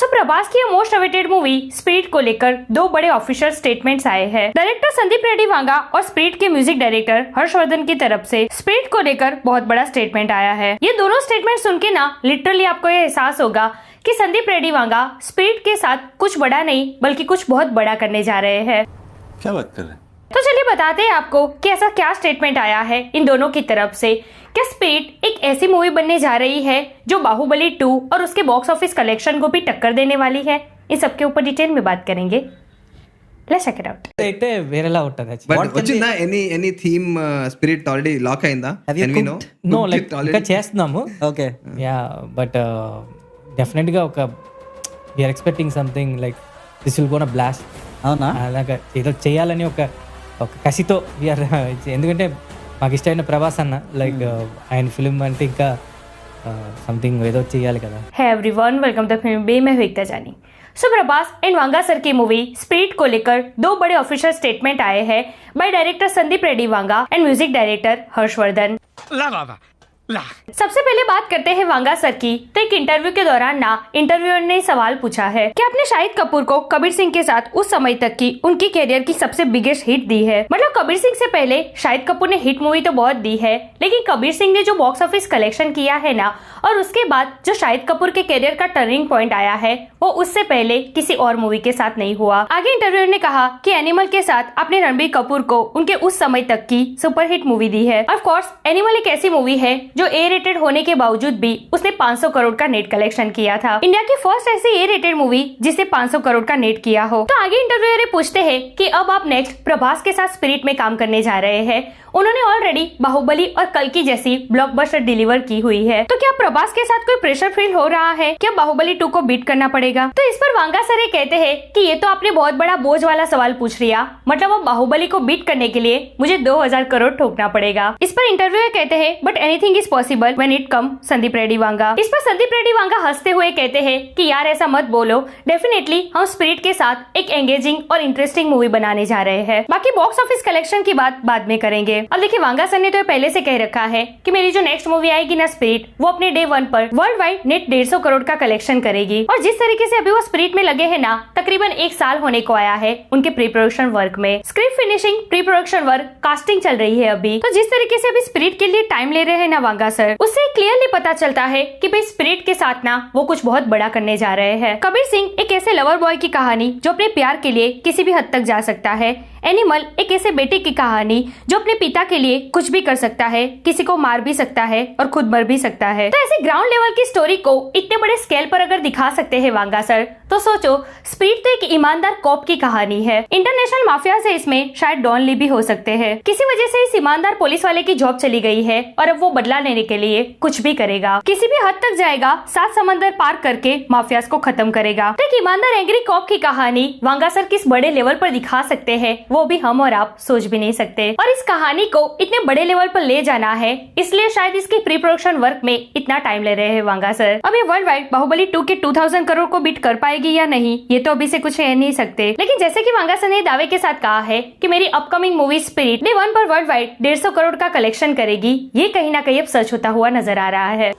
प्रभास की most awaited movie spirit को लेकर दो बड़े ऑफिशियल स्टेटमेंट्स आए हैं। डायरेक्टर संदीप रेड्डी वांगा और स्पिरिट के म्यूजिक डायरेक्टर हर्षवर्धन की तरफ से स्पिरिट को लेकर बहुत बड़ा स्टेटमेंट आया है। ये दोनों स्टेटमेंट सुन के ना लिटरली आपको ये एहसास होगा कि संदीप रेड्डी वांगा स्पिरिट के साथ कुछ बड़ा नहीं बल्कि कुछ बहुत बड़ा करने जा रहे हैं। क्या बात कर रहे हैं? तो चलिए बताते हैं आपको कि ऐसा क्या स्टेटमेंट आया है इन दोनों की तरफ से। क्या स्पिरिट एक ऐसी मूवी बनने जा रही है जो बाहुबली 2 और उसके बॉक्स ऑफिस कलेक्शन को भी टक्कर देने वाली है? इन सबके ऊपर डिटेल में बात करेंगे। Let's check it out. అయితే వేరేలా ఉంటది బట్ వచ్చిందా any theme spirit already lock అయిందా? Can we know? No, like ఇంకా చేస్తున్నాము. ఓకే యా బట్ డెఫినెట్ గా ఒక we are expecting something like this will gonna blast. అవునా? అలాగా ఏదో చేయాలని ఒక కసితో వి ఆర్ ఎందుకంటే మాకు ఇష్టమైన ప్రభాస్ అన్న లైక్ ఆయన ఫిల్మ్ అంటే ఇంకా సంథింగ్ ఏదో చేయాలి కదా. Hey everyone, welcome to Film Bay. मैं हुई जानी। प्रभास एंड वांगा सर की मूवी स्पिरिट को लेकर दो बड़े ऑफिशियल स्टेटमेंट आए हैं by director Sandeep Reddy Vanga and music director Harshvardhan. सबसे पहले बात करते हैं वांगा सर की। तो एक इंटरव्यू के दौरान ना इंटरव्यूअर ने सवाल पूछा है कि आपने शाहिद कपूर को कबीर सिंह के साथ उस समय तक की उनकी कैरियर की सबसे बिगेस्ट हिट दी है। मतलब कबीर सिंह से पहले शाहिद कपूर ने हिट मूवी तो बहुत दी है, लेकिन कबीर सिंह ने जो बॉक्स ऑफिस कलेक्शन किया है ना, और उसके बाद जो शाहिद कपूर के कैरियर का टर्निंग पॉइंट आया है वो उससे पहले किसी और मूवी के साथ नहीं हुआ। आगे इंटरव्यूअर ने कहा कि एनिमल के साथ आपने रणबीर कपूर को उनके उस समय तक की सुपरहिट मूवी दी है। ऑफ कोर्स एनिमल एक ऐसी मूवी है जो ए रेटेड होने के बावजूद भी उसने 500 करोड़ का नेट कलेक्शन किया था। इंडिया की फर्स्ट ऐसी ए रेटेड मूवी जिसने 500 करोड़ का नेट किया हो। तो आगे इंटरव्यूअर पूछते हैं कि अब आप नेक्स्ट प्रभास के साथ स्पिरिट में काम करने जा रहे हैं। उन्होंने ऑलरेडी बाहुबली और कल्कि जैसी ब्लॉकबस्टर डिलीवर की हुई है, तो क्या प्रभास के साथ कोई प्रेशर फील हो रहा है? क्या बाहुबली 2 को बीट करना पड़ेगा? तो इस पर वांगा सर ये कहते हैं कि ये तो आपने बहुत बड़ा बोझ वाला सवाल पूछ लिया। मतलब अब बाहुबली को बीट करने के लिए मुझे 2000 करोड़ ठोकना पड़ेगा। इस पर इंटरव्यूअर कहते हैं but anything is possible when it come Sandeep Reddy Vanga. इस पर संदीप रेड्डी वांगा हंसते हुए कहते हैं कि यार ऐसा मत बोलो, डेफिनेटली हम स्पिरिट के साथ एक एंगेजिंग और इंटरेस्टिंग मूवी बनाने जा रहे हैं। बाकी बॉक्स ऑफिस कलेक्शन की बात बाद में करेंगे। अब देखिए वांगा सर ने तो पहले से कह रखा है कि मेरी जो नेक्स्ट मूवी आएगी ना स्पिरिट, वो अपने डे 1 पर वर्ल्ड वाइड नेट 150 करोड़ का कलेक्शन करेगी। और जिस तरीके से अभी वो स्पिरिट में लगे हैं ना, तकरीबन 1 साल होने को आया है उनके प्री प्रोडक्शन वर्क में। Script finishing, pre production work, casting चल रही है अभी। तो जिस तरीके से अभी स्पिरिट के लिए टाइम ले रहे हैं ना वांगा सर, उससे क्लियरली पता चलता है कि भाई स्पिरिट के साथ ना वो कुछ बहुत बड़ा करने जा रहे हैं। कबीर सिंह एक ऐसे लवर बॉय की कहानी जो अपने प्यार के लिए किसी भी हद तक जा सकता है। एनिमल एक ऐसे बेटे की कहानी जो अपने पिता के लिए कुछ भी कर सकता है, किसी को मार भी सकता है और खुद मर भी सकता है। तो ऐसे ग्राउंड लेवल की स्टोरी को इतने बड़े स्केल पर अगर दिखा सकते हैं वांगा सर, तो सोचो स्पिरिट तो एक ईमानदार कॉप की कहानी है। इंटरनेशनल माफिया से इसमें शायद डॉन ली भी हो सकते हैं। किसी वजह से इस ईमानदार पुलिस वाले की जॉब चली गई है और अब वो बदला लेने के लिए कुछ भी करेगा, किसी भी हद तक जाएगा, 7 समंदर पार करके माफियाज को खत्म करेगा। तो एक ईमानदार एंग्री कॉप की कहानी वांगा सर किस बड़े लेवल पर दिखा सकते हैं वो भी हम और आप सोच भी नहीं सकते। और इस कहानी को इतने बड़े लेवल पर ले जाना है, इसलिए शायद इसकी प्री प्रोडक्शन वर्क में इतना टाइम ले रहे हैं वांगा सर। अब ये वर्ल्ड वाइड बाहुबली 2 के 2000 करोड़ को बीट कर पाएगी या नहीं, ये तो अभी से कुछ कह नहीं सकते। लेकिन जैसे कि वांगा सर ने दावे के साथ कहा है कि मेरी अपकमिंग मूवी स्पिरिट डे 1 पर वर्ल्ड वाइड 150 करोड़ का कलेक्शन करेगी, ये कहीं ना कहीं अब सच होता हुआ नजर आ रहा है।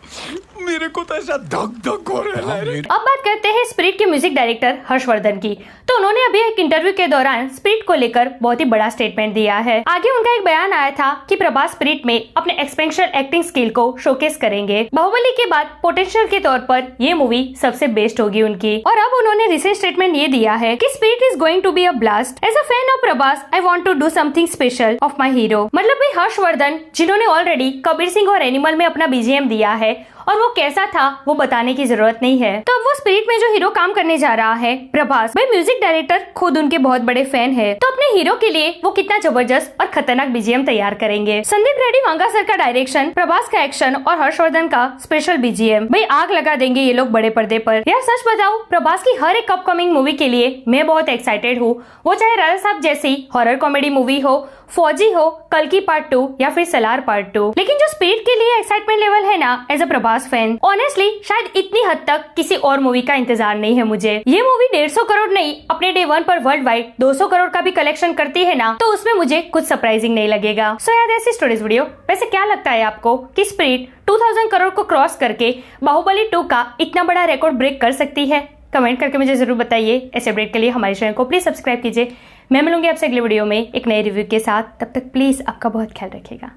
मेरे को तो ऐसा धक धक हो रहा है। अब बात करते हैं स्पिरिट के म्यूजिक डायरेक्टर हर्षवर्धन की। तो उन्होंने अभी एक इंटरव्यू के दौरान स्पिरिट को लेकर बहुत ही बड़ा स्टेटमेंट दिया है। आगे उनका एक बयान आया था कि प्रभास स्पिरिट में अपने एक्सपेंशनल एक्टिंग स्किल को शोकेस करेंगे। बाहुबली के बाद पोटेंशियल के तौर पर ये मूवी सबसे बेस्ट होगी उनकी। और अब उन्होंने रिसेंट स्टेटमेंट ये दिया है कि spirit is going to be a blast. As a fan of Prabhas I want to do something special of my hero. मतलब भाई हर्षवर्धन जिन्होंने ऑलरेडी कबीर सिंह और एनिमल में अपना बीजीएम दिया है और वो कैसा था वो बताने की जरूरत नहीं है। तो अब वो स्पिरिट में जो हीरो काम करने जा रहा है प्रभास, भाई म्यूजिक डायरेक्टर खुद उनके बहुत बड़े फैन है, तो अपने हीरो के लिए वो कितना जबरदस्त और खतरनाक बीजीएम तैयार करेंगे। संदीप रेड्डी वांगा सर का डायरेक्शन, प्रभास का एक्शन और हर्षवर्धन का स्पेशल बीजीएम, भाई आग लगा देंगे ये लोग बड़े पर्दे पर। यार सच बताओ, प्रभास की हर एक अपकमिंग मूवी के लिए मैं बहुत एक्साइटेड हूँ। वो चाहे राजा साहब जैसी हॉरर कॉमेडी मूवी हो, फौजी हो, कल्कि पार्ट 2 या फिर सलार पार्ट 2। लेकिन जो स्पिरिट के लिए एक्साइटमेंट लेवल है ना as a Prabhas fan, honestly शायद इतनी हद तक किसी और मूवी का इंतजार नहीं है मुझे। ये मूवी 150 करोड़ नहीं, अपने डे 1 पर वर्ल्ड वाइड 200 करोड़ का भी कलेक्शन करती है ना, तो उसमें मुझे कुछ सरप्राइजिंग नहीं लगेगा। सो यार ऐसी स्टोरीज वीडियो। वैसे क्या लगता है आपको कि स्पिरिट 2000 करोड़ को क्रॉस करके बाहुबली 2 का इतना बड़ा रिकॉर्ड ब्रेक कर सकती है? कमेंट करके मुझे जरूर बताइए। ऐसे अपडेट के लिए हमारे चैनल को प्लीज सब्सक्राइब कीजिए। मैं मिलूंगी आपसे अगले वीडियो में एक नए रिव्यू के साथ। तब तक प्लीज आपका बहुत ख्याल रखिएगा।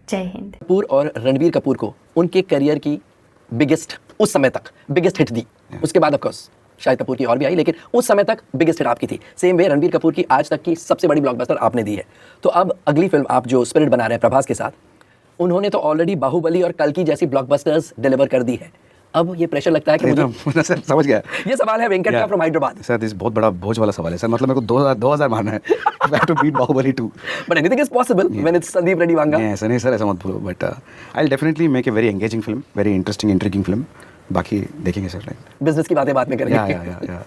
जय हिंद। कपूर और रणबीर कपूर को उनके करियर की बिगेस्ट, उस समय तक बिगेस्ट हिट दी। उसके बाद ऑफ कोर्स शाहिद कपूर की और भी आई, लेकिन उस समय तक बिगेस्ट हिट आपकी थी। सेम वे रणबीर कपूर की आज तक की सबसे बड़ी ब्लॉकबस्टर आपने दी है। तो अब अगली फिल्म आप जो स्पिरिट बना रहे हैं प्रभास के साथ, उन्होंने तो ऑलरेडी बाहुबली और कल्कि जैसी ब्लॉकबस्टर्स डिलीवर कर दी है। अब ये प्रेशर लगता है कि मुझे सर समझ गया। ये सवाल है वेंकट का फ्रॉम हैदराबाद। सर दिस बहुत बड़ा बोझ वाला सवाल है सर, मतलब मेरे को 2000 मारना है। I have to beat Baahubali 2। But anything is possible when it's Sandeep Reddy Vanga. नहीं सर ऐसा मत बोलो, but I will definitely make a very engaging film, very interesting intriguing film. बाकी देखेंगे सर। बिजनेस की बातें बाद में करेंगे। या